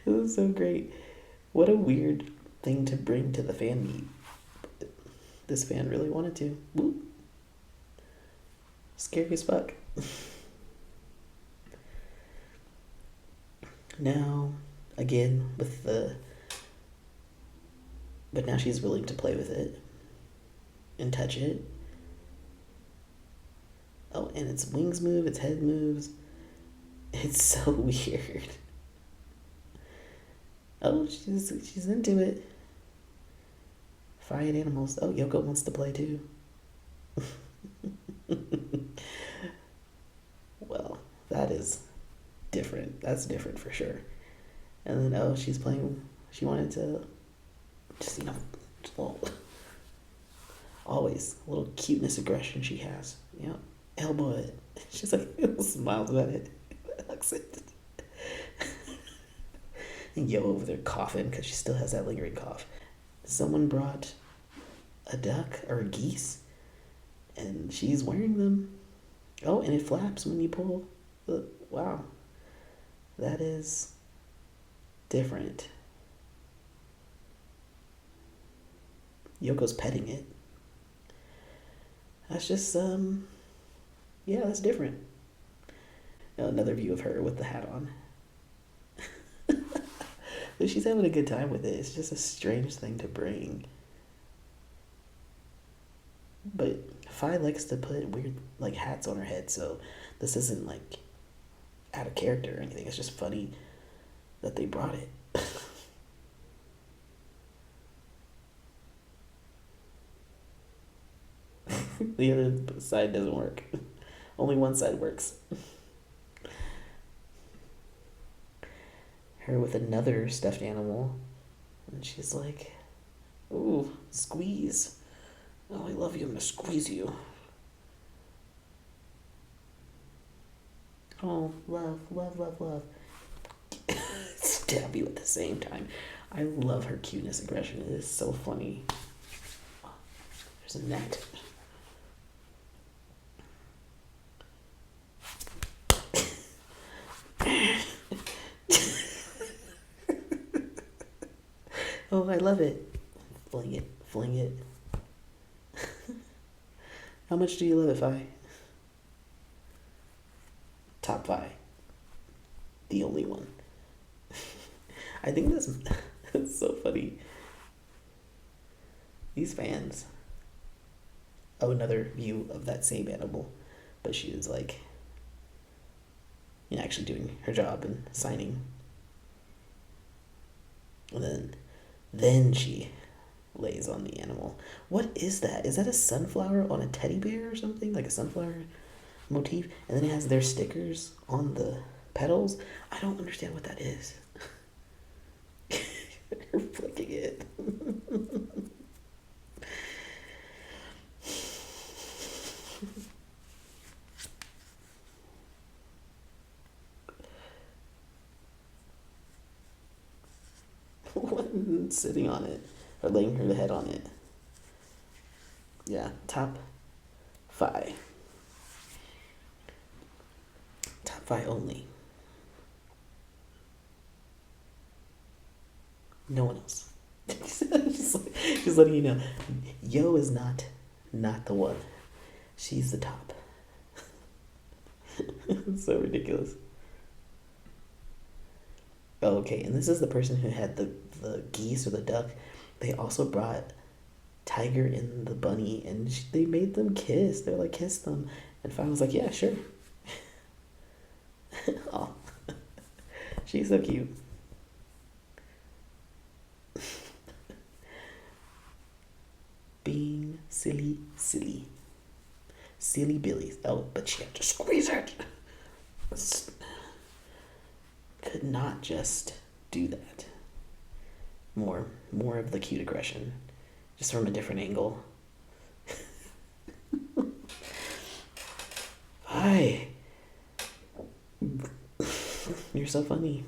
It was so great. What a weird thing to bring to the fan meet. This fan really wanted to. Woo. Scary as fuck. Now, again, but now she's willing to play with it and touch it. Oh, and its wings move, its head moves. It's so weird. Oh, she's into it. Faye and animals. Oh, Yoko wants to play too. Well, that is different. That's different for sure. And then, oh, she's playing. She wanted to just, always a little cuteness aggression she has. Elbow it. She's like, smiles about it. Hugs it. And Yo over there coughing because she still has that lingering cough. Someone brought a duck or a geese, and she's wearing them. Oh, and it flaps when you pull. Wow. That is different. Yoko's petting it. That's just, yeah, that's different. Another view of her with the hat on. But she's having a good time with it. It's just a strange thing to bring. But Faye likes to put weird, hats on her head, so this isn't, out of character or anything. It's just funny that they brought it. The other side doesn't work. Only one side works. Her with another stuffed animal. And she's like, ooh, squeeze. Oh, I love you. I'm going to squeeze you. Oh, love, love, love, love. Stab you at the same time. I love her cuteness aggression. It is so funny. There's a net. Oh, I love it. Fling it, fling it. How much do you love it, Faye? Top Faye. The only one. I think that's so funny. These fans. Oh, another view of that same animal. But she is actually doing her job and signing. And then she lays on the animal. What is that? Is that a sunflower on a teddy bear or something? Like a sunflower motif? And then it has their stickers on the petals? I don't understand what that is. flicking it. Sitting on it, or laying her head on it. Yeah, top 5. Top 5 only. No one else. just letting you know, Yo is not the one. She's the top. It's so ridiculous. Oh, okay, and this is the person who had the geese or the duck. They also brought Tiger and the bunny, and they made them kiss. They're like, kiss them. And Faye was like, yeah, sure. Oh, she's so cute. Being silly. Silly Billies. Oh, but she had to squeeze it. Could not just do that. More of the cute aggression. Just from a different angle. Hi. You're so funny.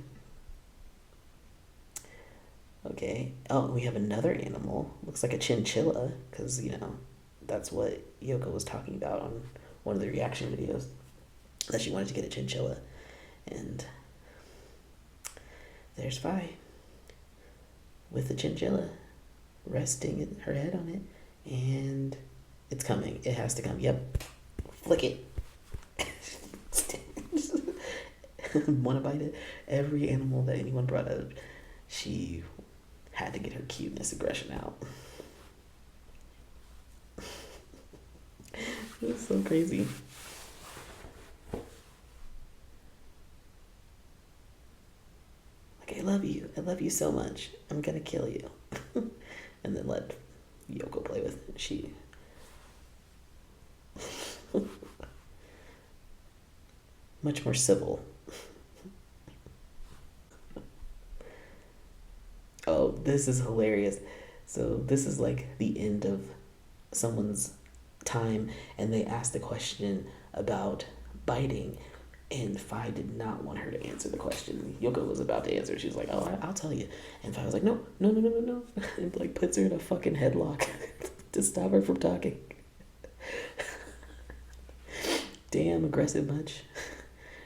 Okay. Oh, we have another animal. Looks like a chinchilla, because, you know, that's what Yoko was talking about on one of the reaction videos, that she wanted to get a chinchilla. And there's Faye with the chinchilla resting her head on it, and it's coming. It has to come. Yep. Flick it. Want to bite it? Every animal that anyone brought up, she had to get her cuteness aggression out. It's so crazy. Like, I love you. I love you so much. I'm gonna kill you. And then let Yoko play with it. She... much more civil. Oh, this is hilarious. So this is like the end of someone's time, and they asked a question about biting, and Faye did not want her to answer the question. Yoko was about to answer. She was like, oh, I'll tell you. And Faye was like, no. And like puts her in a fucking headlock to stop her from talking. Damn, aggressive much.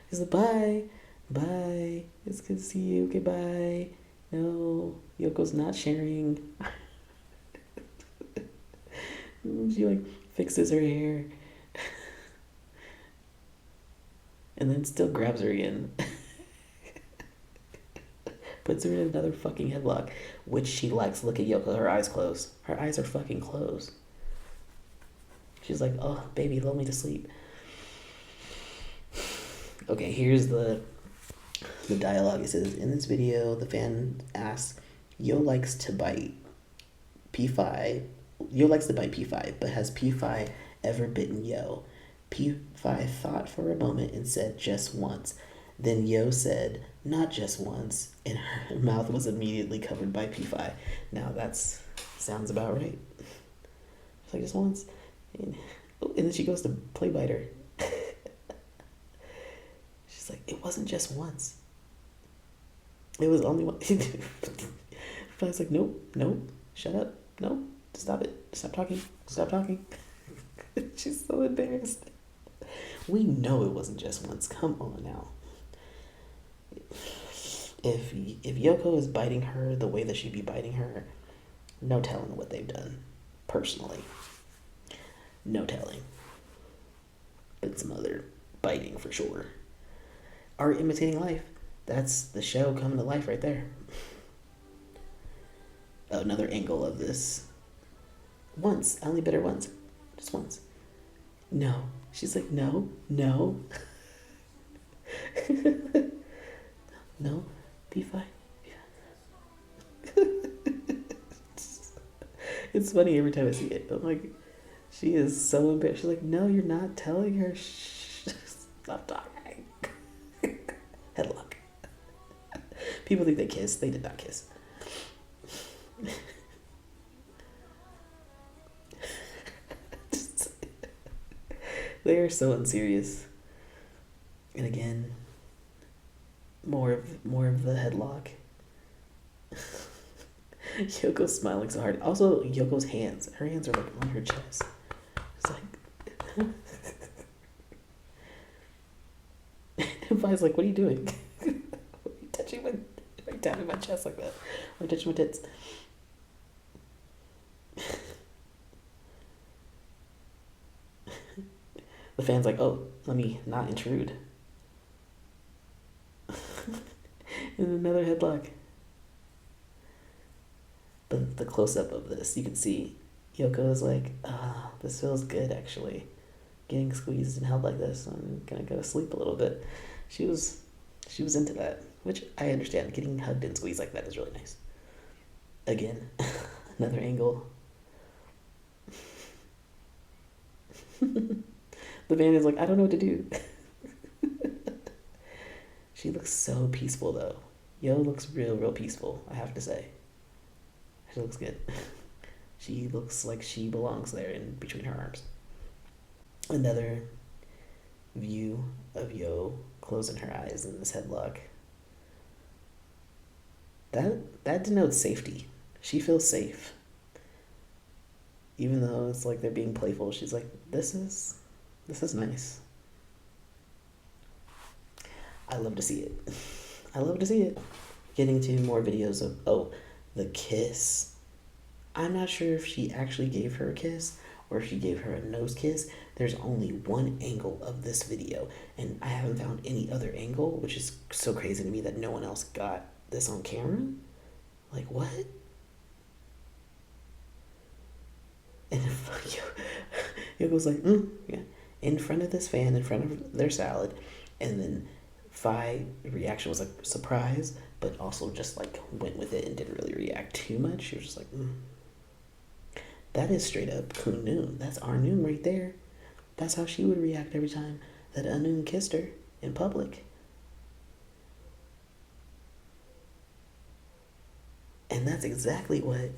She's like, bye. It's good to see you. Okay, bye. No, Yoko's not sharing. She like fixes her hair. And then still grabs her again. Puts her in another fucking headlock, which she likes. Look at Yoko, her eyes closed. Her eyes are fucking closed. She's like, oh, baby, lull me to sleep. Okay, here's the dialogue. It says, in this video, the fan asks, Yo likes to bite P5. Yo likes to bite P5, but has P5 ever bitten Yo? P5 thought for a moment and said, just once. Then Yo said, not just once, and her mouth was immediately covered by P5. Now that's sounds about right. It's like, just once. And then she goes to play bite her. She's like, it wasn't just once. It was only one. Faye's like, nope, shut up, no, stop it, stop talking. She's so embarrassed. We know it wasn't just once. Come on now. If Yoko is biting her the way that she'd be biting her, no telling what they've done. Personally, no telling. But some other biting for sure. Art imitating life. That's the show coming to life right there. Another angle of this. Once. I only bit her once. Just once. No. She's like, no. No, be fine. It's funny every time I see it. I'm like, she is so embarrassed. She's like, no, you're not telling her. Shh. Stop talking. Headlock. People think they kissed. They did not kiss. They are so unserious. And again, more of the headlock. Yoko's smiling so hard. Also, Yoko's hands. Her hands are like on her chest. It's like. And Vi's like, "What are you doing? Are you touching my? Are you tapping my chest like that? Are you touching my tits?" The fan's like, "Oh, let me not intrude." And another headlock. The close-up of this, you can see Yoko is like, "Ah, this feels good actually. Getting squeezed and held like this. I'm gonna go to sleep a little bit." She was into that, which I understand. Getting hugged and squeezed like that is really nice. Again, another angle. The man is like, "I don't know what to do." She looks so peaceful though. Yo looks real peaceful, I have to say. She looks good. She looks like she belongs there in between her arms. Another view of Yo closing her eyes in this headlock. That denotes safety. She feels safe. Even though it's like they're being playful, she's like, this is nice. I love to see it. I love to see it. Getting to more videos of, the kiss. I'm not sure if she actually gave her a kiss or if she gave her a nose kiss. There's only one angle of this video, and I haven't found any other angle, which is so crazy to me that no one else got this on camera. Like, what? And it was like, yeah, in front of this fan, in front of their salad, and then Faye reaction was like surprise, but also just like went with it and didn't really react too much. She was just like, That is straight up Noon. That's our Noon right there. That's how she would react every time that Noon kissed her in public. And that's exactly what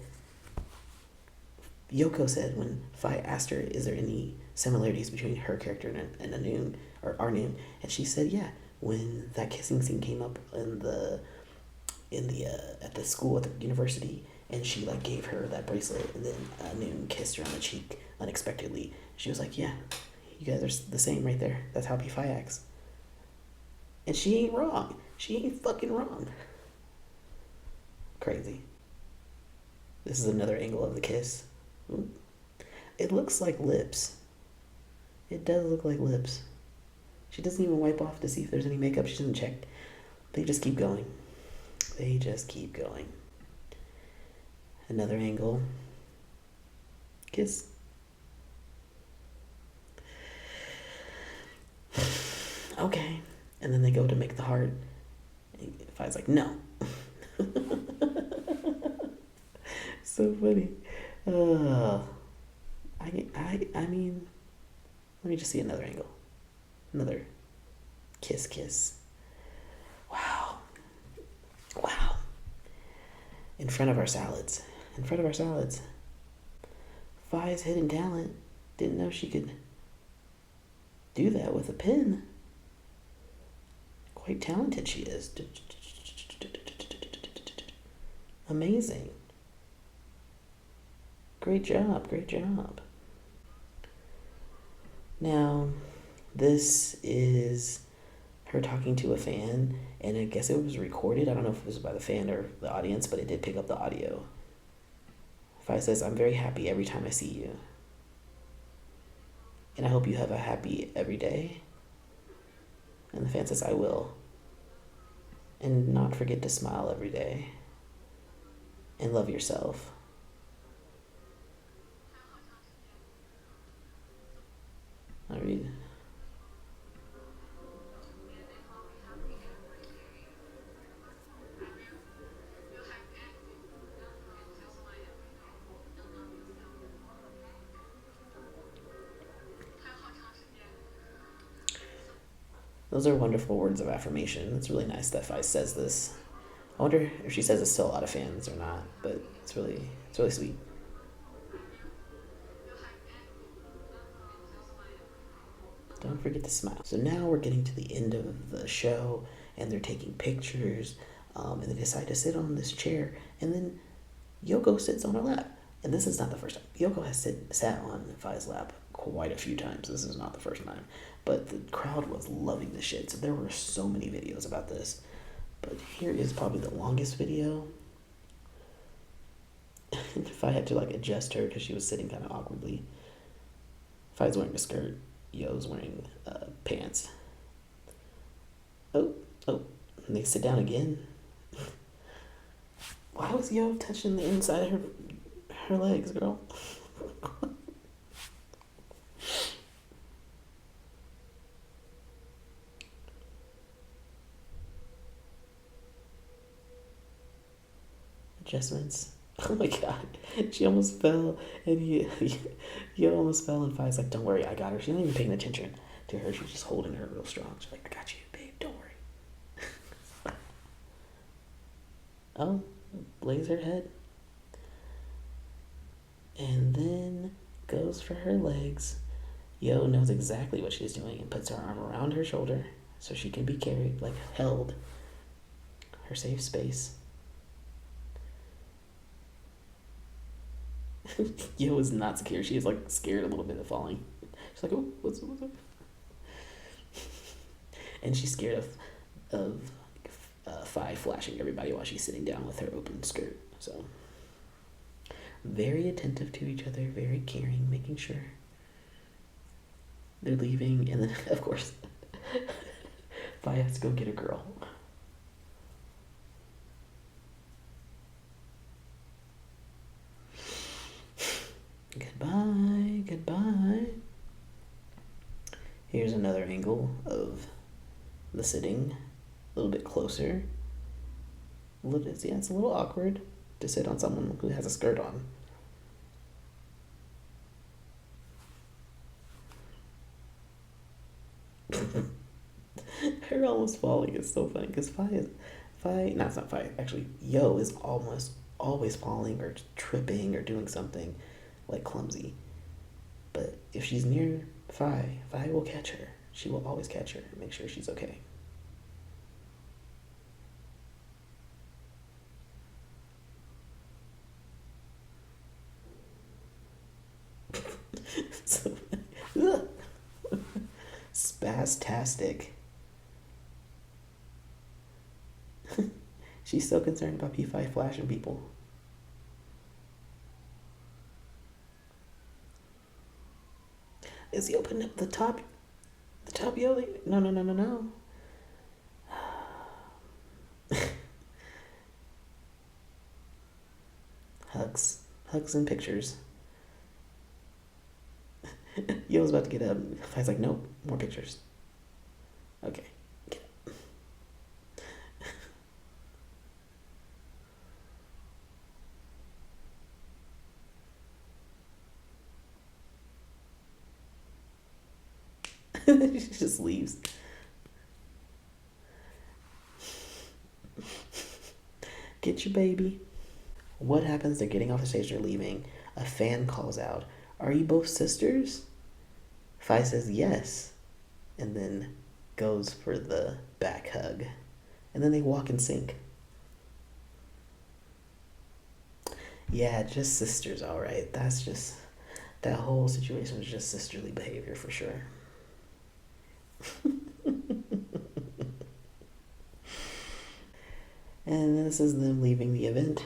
Yoko said when Faye asked her, is there any similarities between her character and Noon, or our Noon? And she said, yeah. When that kissing scene came up at the school, at the university, and she like gave her that bracelet, and then Noon kissed her on the cheek unexpectedly. She was like, yeah, you guys are the same right there. That's how Faye acts. And she ain't wrong. She ain't fucking wrong. Crazy. This is another angle of the kiss. Ooh. It looks like lips. It does look like lips. She doesn't even wipe off to see if there's any makeup. She doesn't check. They just keep going. They just keep going. Another angle. Kiss. Okay. And then they go to make the heart. And Faye's like, no. So funny. I mean, let me just see another angle. Another kiss. Wow. In front of our salads. Faye's hidden talent. Didn't know she could do that with a pen. Quite talented she is. Amazing. Great job. Now, this is her talking to a fan, and I guess it was recorded. I don't know if it was by the fan or the audience, but it did pick up the audio. Faye says, I'm very happy every time I see you. And I hope you have a happy every day. And the fan says, I will. And not forget to smile every day. And love yourself. I read. Those are wonderful words of affirmation. It's really nice that Faye says this. I wonder if she says this to a lot of fans or not, but it's really sweet. don't forget to smile. So now we're getting to the end of the show, and they're taking pictures, and they decide to sit on this chair, and then Yoko sits on her lap. And this is not the first time. Yoko has sat on Faye's lap quite a few times. This is not the first time. But the crowd was loving the shit. So there were so many videos about this. But here is probably the longest video. If I had to adjust her because she was sitting kind of awkwardly. Faye's wearing a skirt. Yo's wearing pants. Oh, and they sit down again. Why was Yo touching the inside of her legs, girl? Adjustments. Oh my god. She almost fell, and Yo almost fell, and Faye's like, don't worry, I got her. She's not even paying attention to her. She's just holding her real strong. She's like, I got you, babe, don't worry. Oh, lays her head. And then goes for her legs. Yo knows exactly what she's doing and puts her arm around her shoulder so she can be carried, held. Her safe space. Yo is not secure. She is scared a little bit of falling. She's like, oh, what's up? And she's scared of Faye flashing everybody while she's sitting down with her open skirt. So very attentive to each other, very caring, making sure they're leaving. And then, of course, Faye has to go get a girl. Goodbye. Here's another angle of the sitting, a little bit closer. It's a little awkward to sit on someone who has a skirt on. Her almost falling is so funny because it's not Faye, actually, Yo is almost always falling or tripping or doing something clumsy. But if she's near Faye will catch her. She will always catch her and make sure she's okay. So, spastastic. She's so concerned about P5 flashing people. Is he opening up the top Yo? No. Hugs and pictures. Yo's about to get up. Faye's like, nope, more pictures. Okay, get up. She just leaves. Get your baby. What happens? They're getting off the stage, they're leaving. A fan calls out, are you both sisters? Faye says yes, and then goes for the back hug. And then they walk in sync. Yeah, just sisters, all right. That whole situation was just sisterly behavior for sure. And this is them leaving the event.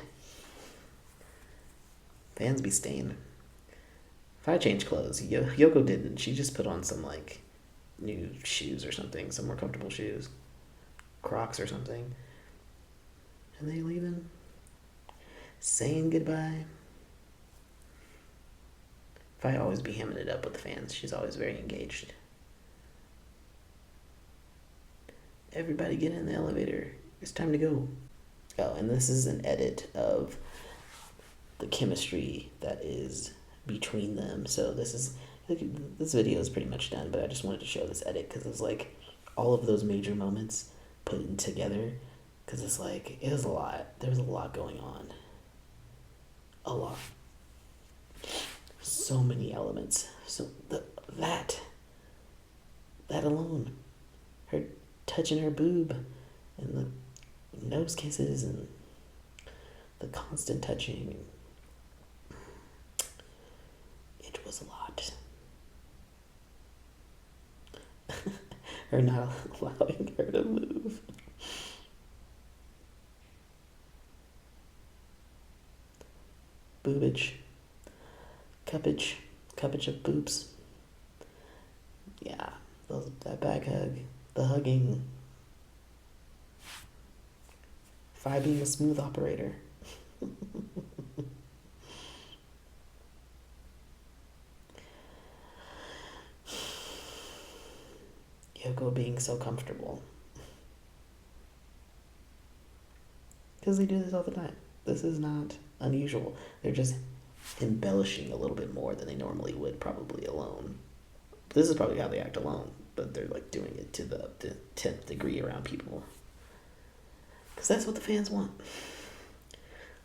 Fans be staying. Faye changed clothes. Yoko didn't. She just put on some new shoes or something, some more comfortable shoes, Crocs or something. And they leaving, saying goodbye. Faye always be hamming it up with the fans. She's always very engaged. Everybody get in the elevator. It's time to go. Oh, and this is an edit of the chemistry that is between them. So this video is pretty much done, but I just wanted to show this edit because it's all of those major moments put in together, because it was a lot. There was a lot going on. A lot. So many elements. So that that alone, her touching her boob and the nose kisses and the constant touching, it was a lot. Her not allowing her to move. Boobage. Cuppage of boobs. Yeah, that back hug. The hugging. Faye being a smooth operator. Yoko being so comfortable. Because they do this all the time. This is not unusual. They're just embellishing a little bit more than they normally would, probably alone. This is probably how they act alone, but they're like doing it to the 10th degree around people. Because that's what the fans want.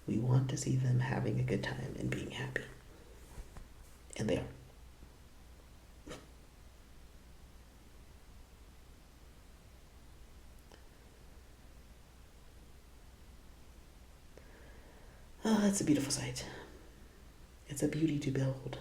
We want to see them having a good time and being happy. And they are. Oh, that's a beautiful sight. It's a beauty to behold.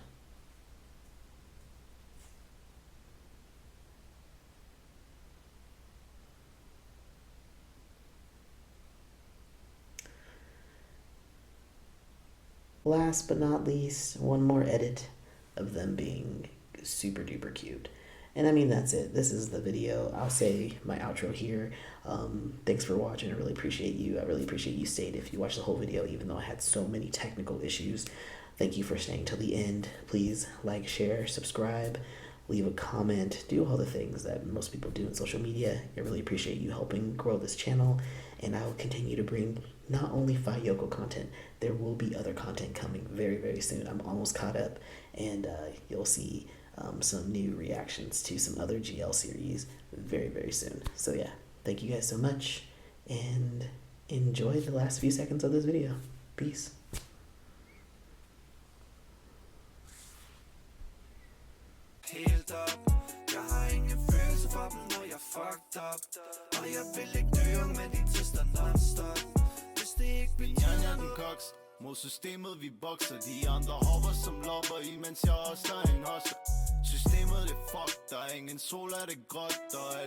Last but not least, one more edit of them being super duper cute. And I mean, that's it. This is the video. I'll say my outro here. Thanks for watching. I really appreciate you. I really appreciate you stayed if you watched the whole video, even though I had so many technical issues. Thank you for staying till the end. Please like, share, subscribe, leave a comment, do all the things that most people do in social media. I really appreciate you helping grow this channel, and I will continue to bring not only Faye Yoko content, there will be other content coming very, very soon. I'm almost caught up, and you'll see some new reactions to some other GL series very, very soon. So yeah, thank you guys so much, and enjoy the last few seconds of this video. Peace. Helt op. Jeg har ingen følelse for dem, når jeg fucked up. Og jeg vil ikke dø, men de tester non-stop. Hvis det ikke bliver den koks mod systemet vi bokser. De andre hopper som lopper, imens jeg også er en hosser. Systemet det fuck, der er ingen sol, er det gråt og alt.